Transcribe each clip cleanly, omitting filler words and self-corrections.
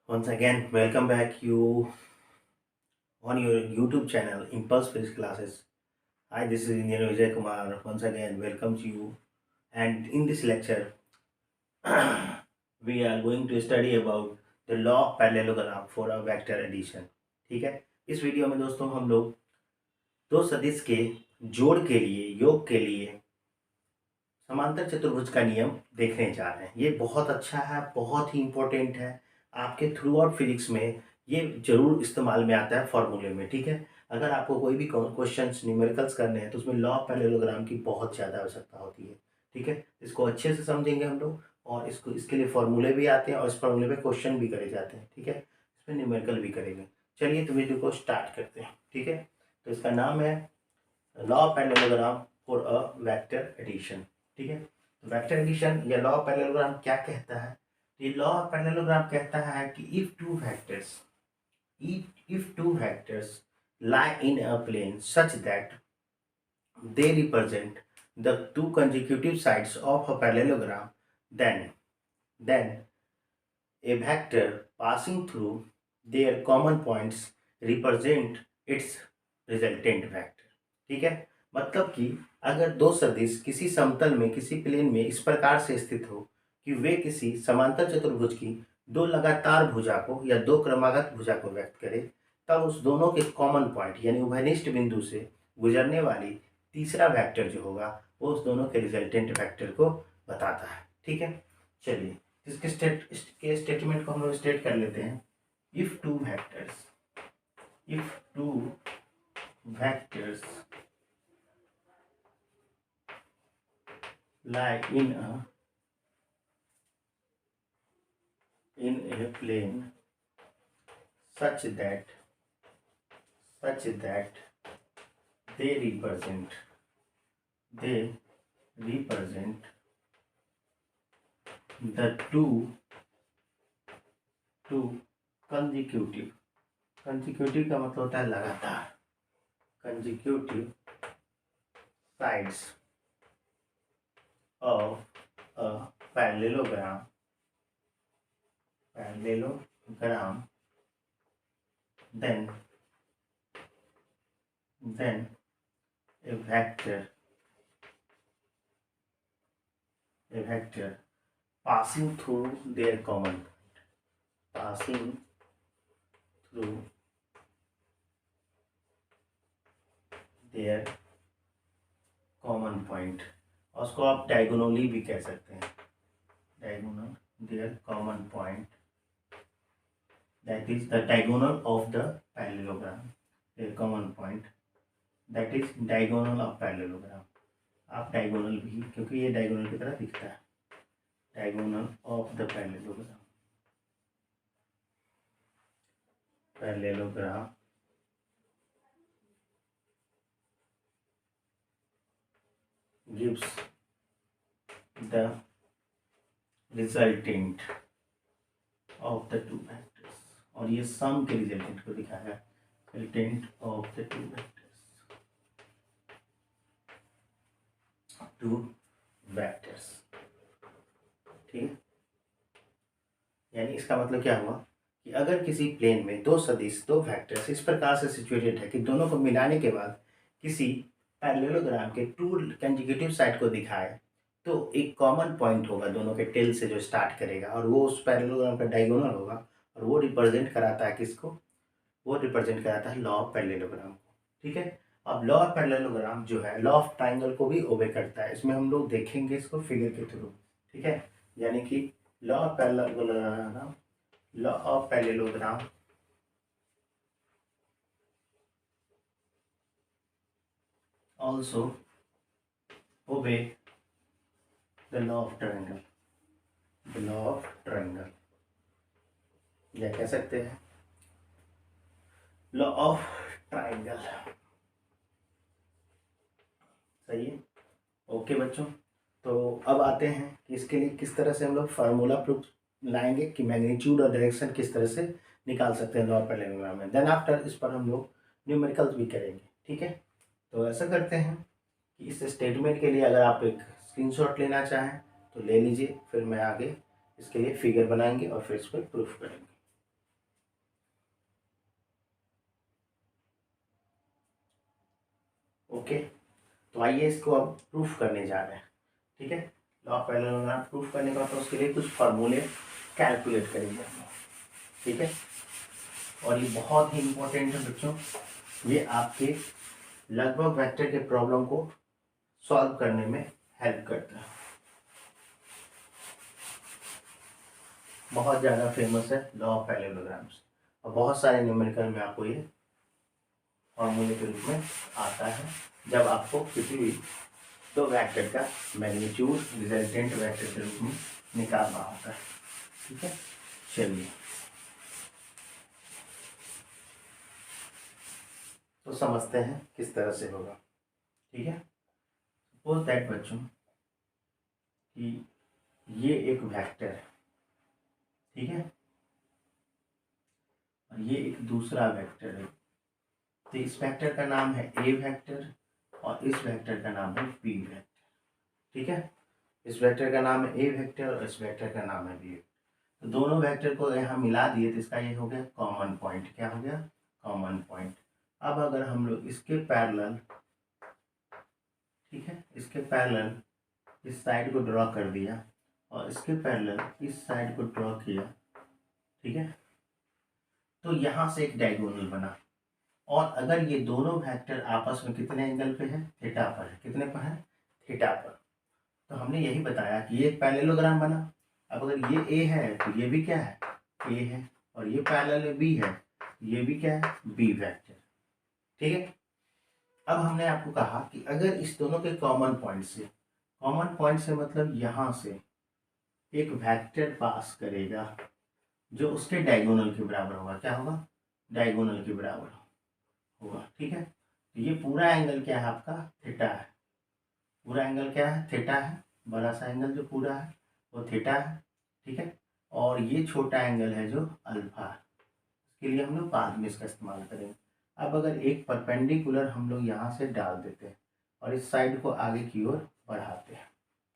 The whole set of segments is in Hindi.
Once again, welcome back you on your YouTube channel Impulse Physics Classes. Hi, this is Engineer Vijay Kumar. Once again, welcome to you. And in this lecture, we are going to study about the law of parallelogram for a vector addition. ठीक है, इस वीडियो में दोस्तों हम लोग दो सदिश के जोड़ के लिए, योग के लिए समांतर चतुर्भुज का नियम देखने जा रहे हैं। ये बहुत अच्छा है, बहुत ही इम्पोर्टेंट है। आपके थ्रू आउट फिजिक्स में ये जरूर इस्तेमाल में आता है फॉर्मूले में। ठीक है, अगर आपको कोई भी क्वेश्चंस न्यूमेरिकल्स करने हैं तो उसमें लॉ ऑफ पैरेललोग्राम की बहुत ज़्यादा आवश्यकता होती है। ठीक है, इसको अच्छे से समझेंगे हम लोग और इसको इसके लिए फॉर्मूले भी आते हैं और इस फॉर्मूले पे क्वेश्चन भी करे जाते हैं। ठीक है, इसमें न्यूमेरिकल भी करेंगे। चलिए तो वीडियो को स्टार्ट करते हैं। ठीक है, तो इसका नाम है law of parallelogram for a vector addition. ठीक है, तो वेक्टर एडिशन या लॉ ऑफ पैरेललोग्राम क्या कहता है? ये लॉ ऑफ पैरेललोग्राम कहता है कि if two vectors lie in a plane such that they represent the two consecutive sides of a parallelogram, then a vector passing through their common points represent its resultant vector। ठीक है, मतलब कि अगर दो सदिश किसी समतल में, किसी प्लेन में इस प्रकार से स्थित हो कि वे किसी समांतर चतुर्भुज की दो लगातार भुजा को या दो क्रमागत भुजा को व्यक्त करे, तब उस दोनों के कॉमन पॉइंट यानी उभयनिष्ठ बिंदु से गुजरने वाली तीसरा वेक्टर जो होगा वो उस दोनों के रिजल्टेंट वेक्टर को बताता है। ठीक है, चलिए इसके स्टेटमेंट को हम लोग स्टेट कर लेते हैं। If two vectors lie in a plane such that they represent the two consecutive का मतलब होता है लगातार, consecutive sides of a parallelogram then a vector passing through their common point, और उसको आप डायगोनली भी कह सकते हैं। their common point, that is the diagonal of the parallelogram, their common point, that is diagonal of parallelogram। आप डायगोनल भी, क्योंकि ये डायगोनल की तरह दिखता है, diagonal of the parallelogram gives the resultant of the two vectors, और ये सम के रिजल्टेंट को दिखाएगा, resultant of the two vectors. ठीक है, यानी इसका मतलब क्या हुआ कि अगर किसी प्लेन में दो सदिश, दो वेक्टर्स इस प्रकार से सिचुएटेड है कि दोनों को मिलाने के बाद किसी पैरेललोग्राम के टू कंसेक्यूटिव साइड को दिखाए, तो एक कॉमन पॉइंट होगा दोनों के टेल से जो स्टार्ट करेगा और वो उस पैरेललोग्राम का डायगोनल होगा, और वो रिप्रेजेंट कराता है किसको? वो रिप्रेजेंट कराता है लॉ ऑफ पैरेललोग्राम को। ठीक है, अब लॉ ऑफ पैरेललोग्राम जो है लॉ ऑफ ट्राइंगल को भी ओबे करता है। इसमें हम लोग देखेंगे इसको फिगर के थ्रू। ठीक है, यानी कि law of parallelogram also obey the law of triangle, या कह सकते हैं लॉ ऑफ ट्राइंगल। सही है, ओके बच्चों। तो अब आते हैं कि इसके लिए किस तरह से हम लोग फार्मूला प्रूफ लाएंगे कि मैग्नीट्यूड और डायरेक्शन किस तरह से निकाल सकते हैं लॉ ऑफ पैरेललोग्राम में। देन आफ्टर इस पर हम लोग न्यूमेरिकल्स भी करेंगे। ठीक है, तो ऐसा करते हैं कि इस स्टेटमेंट के लिए अगर आप एक स्क्रीनशॉट लेना चाहें तो ले लीजिए, फिर मैं आगे इसके लिए फिगर बनाएंगे और फिर इस पर प्रूफ करेंगे। ओके, तो आइए इसको अब प्रूफ करने जा रहे हैं। ठीक है, लॉ ऑफ पैरेललोग्राम प्रूफ करने का तो उसके लिए कुछ फार्मूले कैलकुलेट करेंगे हम लोग। ठीक है, और ये बहुत ही इम्पोर्टेंट है बच्चों, ये आपके लगभग वेक्टर के प्रॉब्लम को सॉल्व करने में हेल्प करता है। बहुत ज़्यादा फेमस है लॉ ऑफ पैरेललोग्राम्स, और बहुत सारे न्यूमेरिकल में आपको ये फॉर्मूले के रूप में आता है जब आपको किसी भी दो वेक्टर का मैग्नीट्यूड रिजल्टेंट वेक्टर के रूप में निकालना होता है। ठीक है, चलिए तो समझते हैं किस तरह से होगा। ठीक है, सपोज दैट बच्चों कि ये एक वेक्टर है। ठीक है, और ये एक दूसरा वेक्टर है। तो इस वेक्टर का नाम है ए वेक्टर और इस वेक्टर का नाम है बी वेक्टर। ठीक है, इस वेक्टर का नाम है ए वेक्टर और इस वेक्टर का नाम है बी वेक्टर। तो दोनों वेक्टर को यहाँ मिला दिए तो इसका ये हो गया कॉमन पॉइंट। क्या हो गया? Common point. अब अगर हम लोग इसके पैरेलल, ठीक है, इसके पैरेलल इस साइड को ड्रॉ कर दिया और इसके पैरेलल इस साइड को ड्रॉ किया, ठीक है, तो यहाँ से एक डायगोनल बना। और अगर ये दोनों वेक्टर आपस में कितने एंगल पे है? थीटा पर है। कितने पर है? थीटा पर। तो हमने यही बताया कि ये एक पैरेललोग्राम बना। अब अगर ये ए है तो ये भी क्या है? ए है, और ये पैरेलल बी है, ये भी क्या है? B vector. ठीक है, अब हमने आपको कहा कि अगर इस दोनों के कॉमन पॉइंट से मतलब यहाँ से एक वेक्टर पास करेगा जो उसके डायगोनल के बराबर होगा। क्या होगा? डायगोनल के बराबर होगा। ठीक है, तो ये पूरा एंगल क्या है आपका? थीटा है। पूरा एंगल क्या है? थीटा है। बड़ा सा एंगल जो पूरा है वो थीटा है। ठीक है, और ये छोटा एंगल है जो अल्फा है। इसके लिए हम लोग बाद में इसका इस्तेमाल करेंगे। अब अगर एक परपेंडिकुलर हम लोग यहाँ से डाल देते हैं और इस साइड को आगे की ओर बढ़ाते हैं,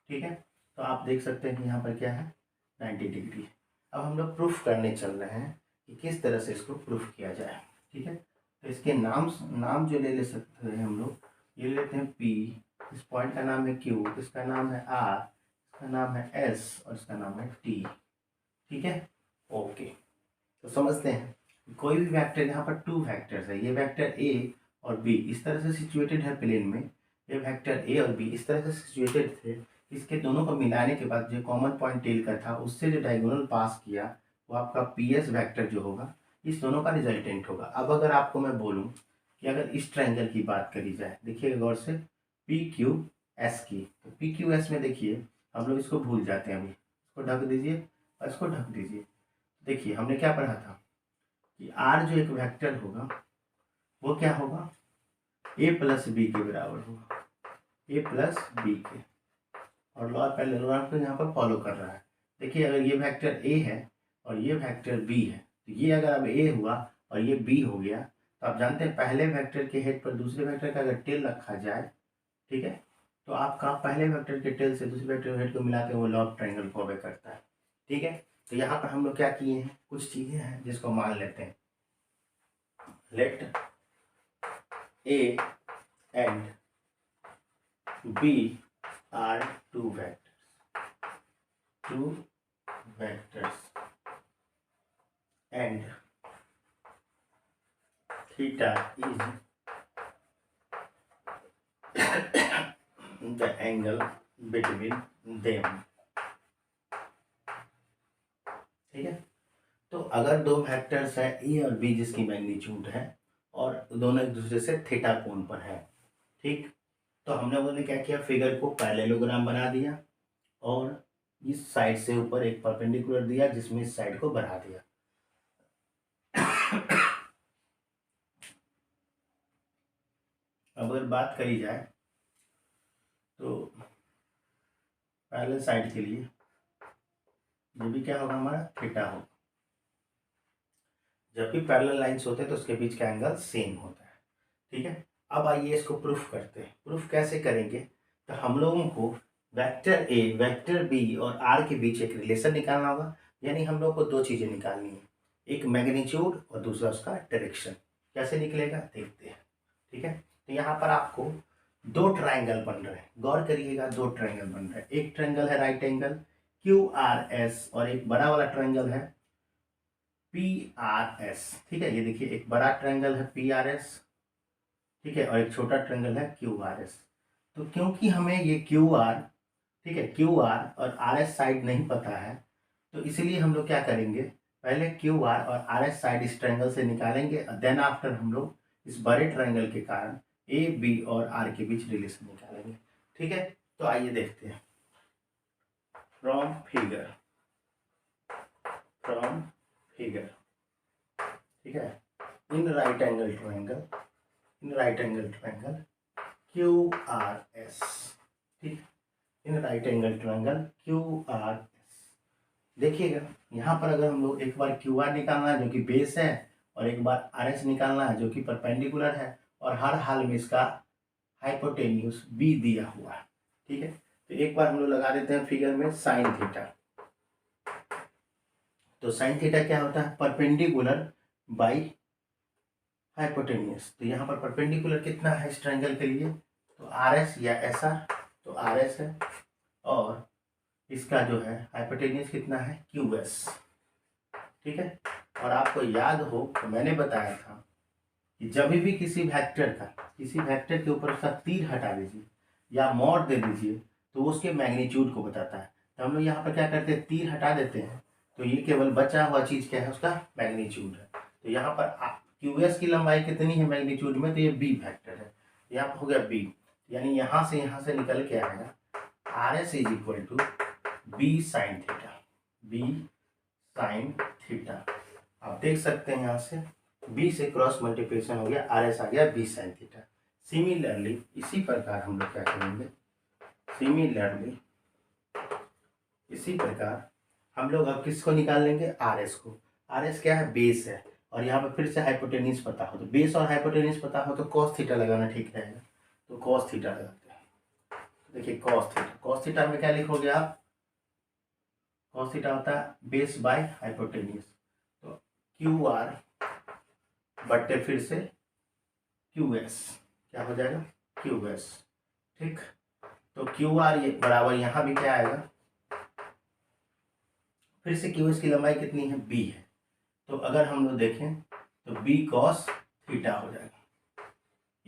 ठीक है, तो आप देख सकते हैं कि यहाँ पर क्या है? 90 डिग्री। अब हम लोग प्रूफ करने चल रहे हैं कि किस तरह से इसको प्रूफ किया जाए। ठीक है, तो इसके नाम जो ले सकते हैं हम लोग, ये लेते हैं P, इस पॉइंट का नाम है Q, इसका नाम है R, इसका नाम है S और इसका नाम है T। ठीक है, ओके, तो समझते हैं कोई भी वेक्टर, यहाँ पर टू वेक्टर्स है, ये वेक्टर A और B इस तरह से सिचुएटेड है प्लेन में, ये वेक्टर A और B इस तरह से सिचुएटेड थे। इसके दोनों को मिलाने के बाद जो कॉमन पॉइंट टेल का था उससे जो डायगोनल पास किया वो आपका PS वेक्टर जो होगा इस दोनों का रिजल्टेंट होगा। अब अगर आपको मैं बोलूँ कि अगर इस ट्रायंगल की बात करी जाए, देखिए गौर से, PQS की, तो PQS में देखिए हम लोग इसको भूल जाते हैं। अभी इसको ढक दीजिए और इसको ढक दीजिए। देखिए हमने क्या पढ़ा था कि R जो एक वेक्टर होगा वो क्या होगा? A प्लस बी के बराबर होगा, A प्लस बी के। और लॉ ऑफ पैरेललोग्राम को यहाँ पर फॉलो कर रहा है। देखिए अगर ये वेक्टर A है और ये वेक्टर B है, तो ये अगर अब A हुआ और ये B हो गया, तो आप जानते हैं पहले वेक्टर के हेड पर दूसरे वेक्टर का अगर टेल रखा जाए, ठीक है, तो आपका पहले वेक्टर के टेल से दूसरे वेक्टर के हेड को मिलाते हुए लॉ ऑफ ट्रायंगल को ओबे करता है। ठीक है, तो यहाँ पर हम लोग क्या किए हैं, कुछ चीज़ें हैं जिसको मान लेते हैं। Let A and B are two vectors and theta is the angle between them। ठीक है, तो अगर दो वेक्टर्स है ए और बी जिसकी मैग्नीट्यूड है और दोनों एक दूसरे से थीटा कोण पर है, ठीक, तो हमने बोले क्या किया, फिगर को पैरेललोग्राम बना दिया और इस साइड से ऊपर एक परपेंडिकुलर दिया जिसमें इस साइड को बढ़ा दिया। अगर बात करी जाए तो पैरेलल साइड के लिए ये भी क्या होगा हमारा? थीटा होगा। जब भी पैरेलल लाइंस होते हैं तो उसके बीच का एंगल सेम होता है। ठीक है, अब आइए इसको प्रूफ करते हैं। प्रूफ कैसे करेंगे? तो हम लोगों को वेक्टर A, वेक्टर B और R के बीच एक रिलेशन निकालना होगा। यानी हम लोग को दो चीज़ें निकालनी है, एक मैग्नीट्यूड और दूसरा उसका डायरेक्शन। कैसे निकलेगा देखते हैं। ठीक है, तो यहाँ पर आपको दो ट्रायंगल बन रहे हैं, गौर करिएगा, दो ट्रायंगल बन रहे हैं। एक ट्रायंगल है right angle Q R S और एक बड़ा वाला ट्रायंगल है पी आर एस। ठीक है, ये देखिए एक बड़ा ट्रायंगल है पी आर एस, ठीक है, और एक छोटा ट्रायंगल है क्यू आर एस। तो क्योंकि हमें ये क्यू आर, ठीक है, क्यू आर और आर एस साइड नहीं पता है, तो इसलिए हम लोग क्या करेंगे, पहले क्यू आर और आर एस साइड इस ट्रायंगल से निकालेंगे, देन आफ्टर हम लोग इस बड़े ट्रायंगल के कारण ए बी और आर के बीच रिलेशन निकालेंगे। ठीक है, तो आइए देखते हैं। फ्रॉम फिगर, फ्रॉम फिगर, ठीक है, in right angle triangle, in right angle triangle Q R S, ठीक, in right angle triangle Q R S. देखिएगा यहाँ पर अगर हम लोग एक बार क्यू आर निकालना है जो कि बेस है, और एक बार आर एस निकालना है जो कि परपेंडिकुलर है, और हर हाल में इसका हाइपोटेन्यूज बी दिया हुआ है। ठीक है, तो एक बार हम लोग लगा देते हैं फिगर में साइन थीटा। तो साइन थीटा क्या होता है, परपेंडिकुलर बाई हाइपोटेन्यूज। तो यहाँ पर परपेंडिकुलर कितना है इस ट्रायंगल के लिए, तो आर एस या एस आर, तो आर एस है, और इसका जो है हाइपोटेन्यूज कितना है क्यू एस। ठीक है, और आपको याद हो तो मैंने बताया था कि जब भी किसी वेक्टर का, किसी वेक्टर के ऊपर उसका तीर हटा दीजिए या मॉड दे दीजिए तो उसके मैग्नीट्यूड को बताता है। तो हम लोग यहाँ पर क्या करते हैं, तीर हटा देते हैं, तो ये केवल बचा हुआ चीज़ क्या है, उसका मैग्नीट्यूड है। तो यहाँ पर क्यू एस की लंबाई कितनी है मैग्नीट्यूड में, तो ये बी फैक्टर है, यहाँ पर हो गया बी, यानी यहाँ से निकल के आएगा R S is equal to B sine theta, B sine theta. आप देख सकते हैं यहाँ से b से क्रॉस मल्टीप्लिकेशन हो गया, आर एस आ गया बी साइन थीटा। सिमिलरली इसी प्रकार हम लोग क्या करेंगे, सिमिलरली इसी प्रकार हम लोग अब किसको निकाल लेंगे, आर एस को। आर एस क्या है, बेस है, और यहाँ पर फिर से हाइपोटेन्यूज पता हो, तो बेस और हाइपोटेन्यूज पता हो तो कॉस थीटा लगाना ठीक रहेगा। तो कॉस थीटा लगाते हैं, देखिए कॉस थीटा, कॉस थीटा में क्या लिखोगे आप, कॉस थीटा होता है बेस बाय हाइपोटेन्यूज, तो क्यू आर बट्टे फिर से क्यू एस, क्या हो जाएगा क्यू एस। ठीक, तो क्यू आर ये बराबर यहाँ भी क्या आएगा, फिर से क्यू एस की लंबाई कितनी है, बी है, तो अगर हम लोग देखें तो बी कॉस थीटा हो जाएगा।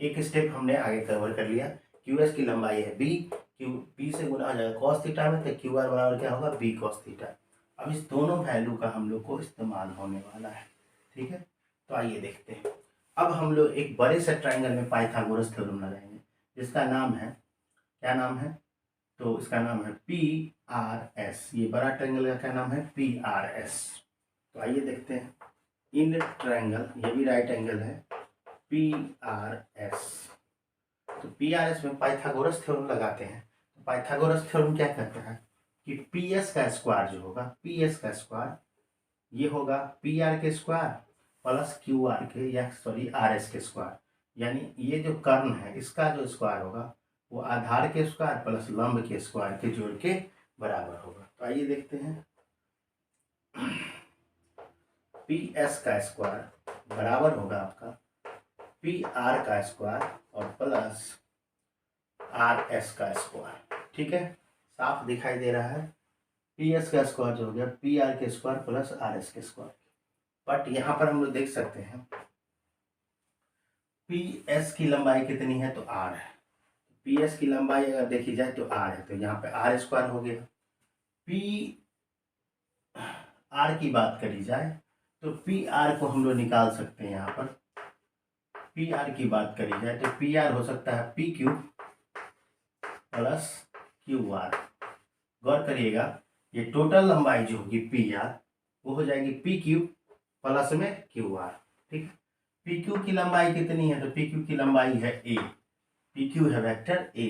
एक स्टेप हमने आगे कवर कर लिया, क्यू एस की लंबाई है बी, क्यू बी से गुना हो जाएगा कॉस थीटा में, तो क्यू आर बराबर क्या होगा, बी कॉस थीटा। अब इस दोनों वैल्यू का हम लोग को इस्तेमाल होने वाला है। ठीक है, तो आइए देखते हैं। अब हम लोग एक बड़े से ट्रायंगल में पाइथागोरस थ्योरम लगाएंगे, जिसका नाम है, क्या नाम है, तो इसका नाम है पी आर एस। ये बड़ा ट्रायंगल का क्या नाम है, पी आर एस। तो आइए देखते हैं, इन ट्रायंगल, ये भी राइट एंगल है, पी आर एस। तो पी आर एस में पाइथागोरस थ्योरम लगाते हैं। तो पाइथागोरस थ्योरम क्या कहता है कि पी एस का स्क्वायर जो होगा, पी एस का स्क्वायर ये होगा पी आर के स्क्वायर प्लस क्यू आर के, या सॉरी आर एस के स्क्वायर, यानी ये जो कर्ण है इसका जो स्क्वायर होगा वो आधार के स्क्वायर प्लस लंब के स्क्वायर के जोड़ के बराबर होगा। तो आइए देखते हैं, पी एस का स्क्वायर बराबर होगा आपका पी आर का स्क्वायर और प्लस आर एस का स्क्वायर। ठीक है, साफ दिखाई दे रहा है, पी एस का स्क्वायर जो हो गया पी आर के स्क्वायर प्लस आर एस के स्क्वायर। बट यहाँ पर हम लोग देख सकते हैं पी एस की लंबाई कितनी है, तो आर है, पी एस की लंबाई अगर देखी जाए तो आर है, तो यहाँ पे आर स्क्वायर हो गया। पी आर की बात करी जाए तो पी आर को हम लोग निकाल सकते हैं, यहाँ पर पी आर की बात करी जाए तो पी आर हो सकता है P Q plus Q R. गौर करिएगा, ये टोटल लंबाई जो होगी पी आर वो हो जाएगी पी क्यू प्लस में क्यू आर। ठीक, पी क्यू की लंबाई कितनी है, तो पी क्यू की लंबाई है ए, पी क्यू है वेक्टर ए,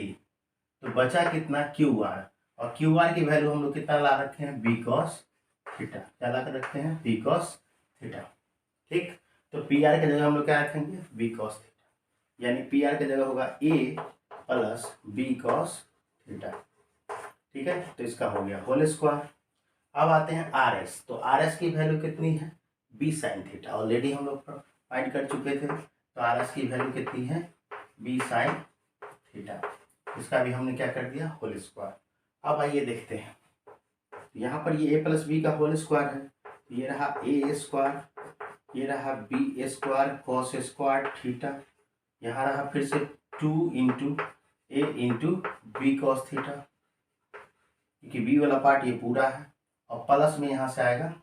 तो बचा कितना क्यू आर, और क्यू आर की वैल्यू हम लोग कितना ला रखे हैं, बी कॉस थीटा, क्या ला कर रखते हैं, बी कॉस थीटा। ठीक, तो पी आर की जगह हम लोग क्या रखेंगे, बी कॉस थीटा, यानी पी आर की जगह होगा ए प्लस बी कॉस थीटा। ठीक है, तो इसका हो गया होल स्क्वायर। अब आते हैं आर एस, तो आर एस की वैल्यू कितनी है, बी साइन थीटा, ऑलरेडी हम लोग फाइंड कर चुके थे, तो आर एस की वैल्यू कितनी है, बी साइन थीटा। इसका भी हमने क्या कर दिया, होल स्क्वायर। अब आइए देखते हैं, यहाँ पर ये a प्लस बी का होल स्क्वायर है, ये रहा a स्क्वायर, ये रहा b square cos square theta, यहाँ रहा फिर से 2 into a into B cos theta, क्योंकि b वाला पार्ट ये पूरा है, और प्लस में यहाँ से आएगा,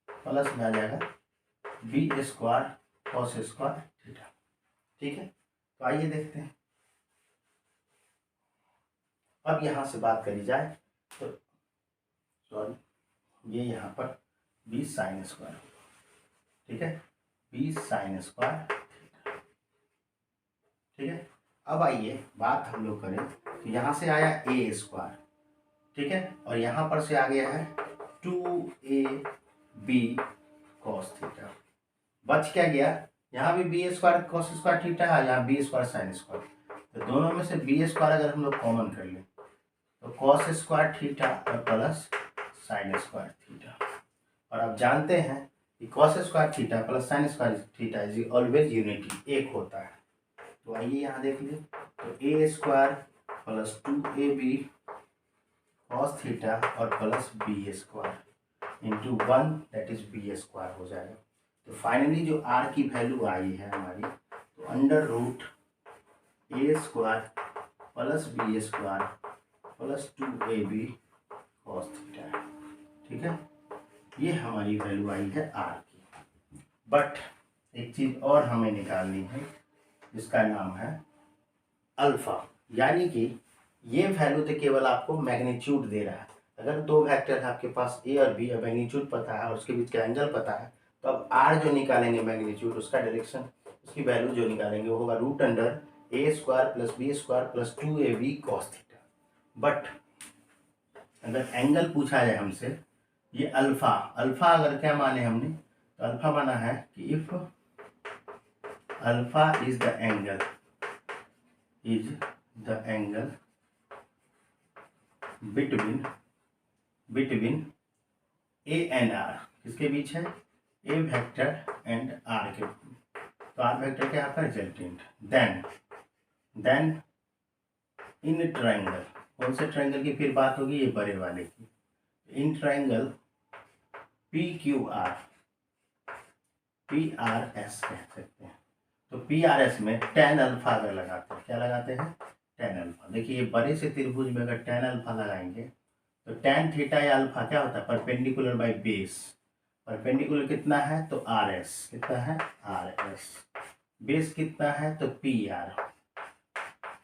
प्लस में आ जाएगा B square cos square theta. ठीक है, तो आइए देखते हैं। अब यहाँ से बात करी जाए तो सॉरी, ये यहाँ पर बी साइन स्क्वायर, ठीक है, बी साइन स्क्वायर, ठीक है। अब आइए बात हम लोग करें तो यहाँ से आया ए स्क्वायर, ठीक है, और यहाँ पर से आ गया है 2ab कॉस थीटा। बच क्या गया, यहाँ भी B square cos square theta है, यहाँ बी स्क्वायर साइन स्क्वायर, तो दोनों में से बी स्क्वायर अगर हम लोग कॉमन कर लें तो कॉस स्क्वायर थीटा और प्लस साइन स्क्वायर थीटा। और आप जानते हैं कि cos square theta plus sine square theta is always unity, एक होता है। तो आइए यहाँ देख लीजिए, तो A square plus 2ab cos theta और plus B square into 1 that is B square हो जाएगा। तो फाइनली जो आर की वैल्यू आई है हमारी, तो under root A square plus B square plus 2ab cos theta है, ठीक है। ये हमारी वैल्यू आई है आर की। बट एक चीज़ और हमें निकालनी है जिसका नाम है अल्फा, यानी कि ये वैल्यू तो केवल आपको मैग्नीट्यूड दे रहा है। अगर दो वेक्टर है आपके पास ए और बी और मैग्नीट्यूड पता है और उसके बीच का एंगल पता है, तो अब आर जो निकालेंगे मैग्नीट्यूड, उसका डायरेक्शन, उसकी वैल्यू जो निकालेंगे वो होगा root under A square plus B square plus 2ab cos theta. But अगर एंगल पूछा जाए हमसे, ये अल्फा, अल्फा अगर क्या माने हमने, तो अल्फा माना है कि if alpha is the angle between A and R, किसके बीच है, ए वेक्टर एंड आर के, तो आर वेक्टर क्या आपका रिजल्टेंट, देन इन ट्रायंगल, कौन से ट्रायंगल की फिर बात होगी, ये बड़े वाले की, इन ट्रायंगल PRS कह सकते हैं। तो PRS में tan अल्फा अगर लगाते हैं, क्या लगाते हैं, tan अल्फा। देखिए ये बड़े से त्रिभुज में अगर tan अल्फा लगाएंगे तो tan थीटा या अल्फा क्या होता है, परपेंडिकुलर बाय बेस, परपेंडिकुलर कितना है तो RS, कितना है RS, बेस कितना है तो PR,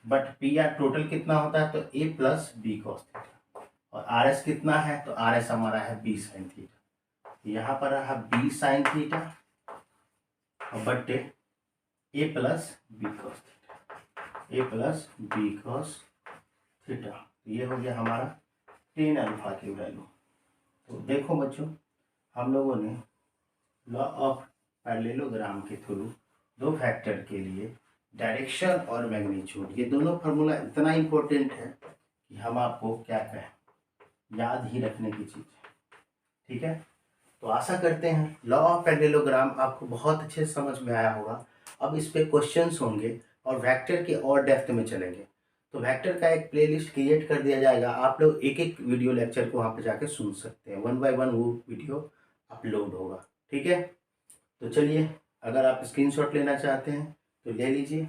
बट PR टोटल कितना होता है तो A plus B cos theta, और RS कितना है तो RS हमारा है B साइन थीटा। यहाँ पर रहा B साइन थीटा और बट्टे A plus B cos theta, A plus B cos theta. ये हो गया हमारा tan अल्फा की वैल्यू। तो देखो बच्चों, हम लोगों ने लॉ ऑफ पैरेललोग्राम के थ्रू दो फैक्टर के लिए डायरेक्शन और मैग्नीट्यूड, ये दोनों फार्मूला इतना इम्पोर्टेंट है कि हम आपको क्या कहें, याद ही रखने की चीज़ है, ठीक है। तो आशा करते हैं लॉ ऑफ पैरेललोग्राम आपको बहुत अच्छे से समझ में आया होगा। अब इस पे क्वेश्चंस होंगे और वेक्टर के और डेप्थ में चलेंगे, तो वेक्टर का एक प्लेलिस्ट क्रिएट कर दिया जाएगा, आप लोग एक एक वीडियो लेक्चर को वहाँ पे जाके सुन सकते हैं, 1 बाय 1 वो वीडियो अपलोड होगा, ठीक है। तो चलिए, अगर आप स्क्रीनशॉट लेना चाहते हैं तो ले लीजिए।